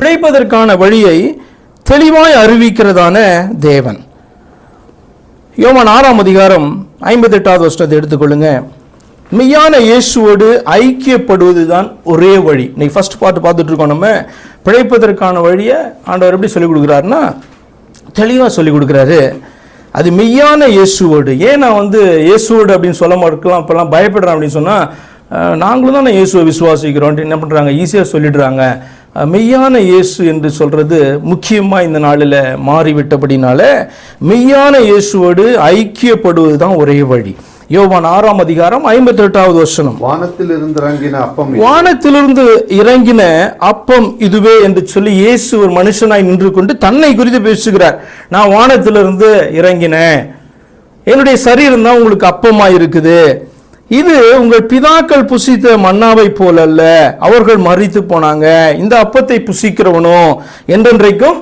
பிழைப்பதற்கான வழியை தெளிவாய் அறிவிக்கிறதான தேவன். யோவான் 6ஆம் அதிகாரம் 58வது வசனத்தை எடுத்துக்கொள்ளுங்க. மெய்யான இயேசுவோடு ஐக்கியப்படுவதுதான் ஒரே வழி. இன்னைக்கு ஃபர்ஸ்ட் பார்த்துட்டு இருக்கோம். நம்ம பிழைப்பதற்கான வழியை ஆண்டவர் எப்படி சொல்லிக் கொடுக்குறாருன்னா தெளிவாக சொல்லிக் கொடுக்குறாரு. அது மெய்யான இயேசுவோடு. ஏன் நான் இயேசுவோடு அப்படின்னு சொல்ல மாட்டேலாம் இப்போல்லாம் பயப்படுறேன் அப்படின்னு சொன்னால், நாங்களும் தான் இயேசுவை விசுவாசிக்கிறோன்ட்டு என்ன பண்ணுறாங்க, ஈஸியாக சொல்லிடுறாங்க. மெய்யான இயேசு என்று சொல்கிறது முக்கியமாக இந்த நாளில் மாறிவிட்டபடினால மெய்யான இயேசுவோடு ஐக்கியப்படுவது தான் ஒரே வழி. யோவான் 6ஆம் அதிகாரம் 58வது வசனம். வானத்திலிருந்து இறங்கின அப்பம் இதுவே என்று சொல்லி இயேசு ஒரு மனுஷனாய் நின்று கொண்டு தன்னை குறித்து பேசுகிறார். நான் வானத்திலிருந்து இறங்கினேன், என்னுடைய சரீரம் தான் உங்களுக்கு அப்பமாய் இருக்குது. இது உங்கள் பிதாக்கள் புசித்த மன்னாவை போல அல்ல, அவர்கள் மரித்து போனாங்க. இந்த அப்பத்தை புசிக்கிறவனோ என்றென்றைக்கும்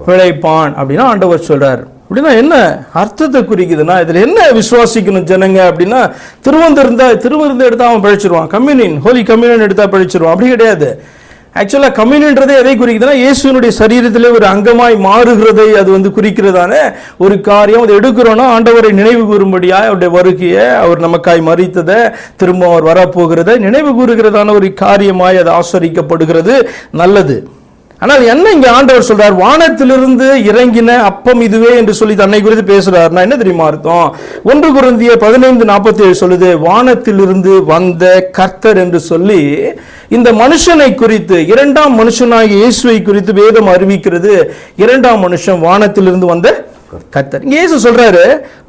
பிழைப்பான் அப்படின்னா ஆண்டவர் சொல்றார். அப்படின்னா என்ன அர்த்தத்தை குறிக்குதுன்னா, இதில் என்ன விசுவாசிக்கணும் ஜனங்க அப்படின்னா, திருவிருந்து எடுத்தா அவன் பிழைச்சிருவான், கம்யூனியன் ஹோலி கம்யூனியன் எடுத்தா பிழைச்சிருவான், அப்படி கிடையாது. ஆக்சுவலாக கம்யூனியன்றதே எதை குறிக்குதுன்னா, இயேசுனுடைய சரீரத்திலே ஒரு அங்கமாய் மாறுகிறதை அது குறிக்கிறதான ஒரு காரியம். அதை எடுக்கிறோன்னா ஆண்டவரை நினைவு கூறும்படியாக அவருடைய வருகையை, அவர் நமக்காய் மரித்ததை, திரும்ப அவர் வரப்போகிறதை நினைவு கூறுகிறதான ஒரு காரியமாய் அது ஆசரிக்கப்படுகிறது. நல்லது. ஆனால் என்ன இங்க ஆண்டவர் சொல்றார், வானத்திலிருந்து இறங்கின அப்பம் இதுவே என்று சொல்லி தன்னை குறித்து பேசுறாருன்னா என்ன தெரியுமா அர்த்தம்? 1 கொரிந்தியர் 15:47 சொல்லுது, வானத்திலிருந்து வந்த கர்த்தர் என்று சொல்லி இந்த மனுஷனை குறித்து, இரண்டாம் மனுஷனாகிய இயேசுவை குறித்து வேதம் அறிவிக்கிறது. இரண்டாம் மனுஷன் வானத்திலிருந்து வந்த கர்த்தர். இயேசு சொல்றாரு,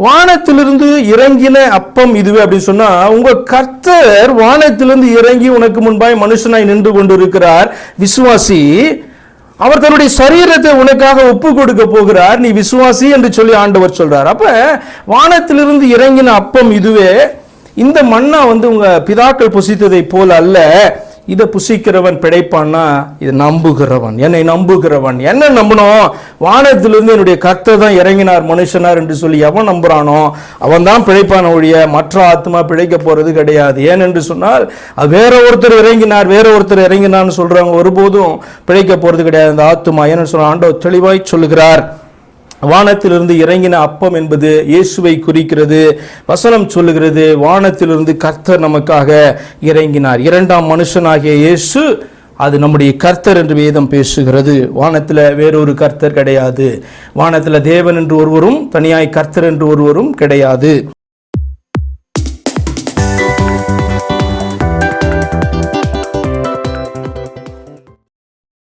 வானத்திலிருந்து இறங்கின அப்பம் இதுவே அப்படின்னு சொன்னா, உங்க கர்த்தர் வானத்திலிருந்து இறங்கி உனக்கு முன்பாய் மனுஷனாய் நின்று கொண்டிருக்கிறார். விசுவாசி, அவர் தன்னுடைய சரீரத்தை உனக்காக ஒப்பு கொடுக்க போகிறார், நீ விசுவாசி என்று சொல்லி ஆண்டவர் சொல்றார். அப்ப வானத்திலிருந்து இறங்கின அப்பம் இதுவே. இந்த மன்னா உங்க பிதாக்கள் புசித்ததை போல அல்ல, இதை புசிக்கிறவன் பிழைப்பான்னா இது நம்புகிறவன், என்னை நம்புகிறவன். என்ன நம்பணும்? வானத்திலிருந்து என்னுடைய கர்த்தர் தான் இறங்கினார் மனுஷனார் என்று சொல்லி எவன் நம்புறானோ அவன் தான் பிழைப்பான ஒழிய மற்ற ஆத்மா பிழைக்க போறது கிடையாது. ஏனென்று சொன்னால், வேற ஒருத்தர் இறங்கினான்னு சொல்றவங்க ஒருபோதும் பிழைக்க போறது கிடையாது அந்த ஆத்மா. ஏன்னு சொன்ன ஆண்டவர் தெளிவாய் சொல்லுகிறார், வானத்திலிருந்து இறங்கின அப்பம் என்பது இயேசுவை குறிக்கிறது. வசனம் சொல்லுகிறது, வானத்திலிருந்து கர்த்தர் நமக்காக இறங்கினார். இரண்டாம் மனுஷனாகிய இயேசு அது நம்முடைய கர்த்தர் என்று வேதம் பேசுகிறது. வானத்தில் வேறொரு கர்த்தர் கிடையாது. வானத்தில் தேவன் என்று ஒருவரும், தனியாய் கர்த்தர் என்று ஒருவரும் கிடையாது.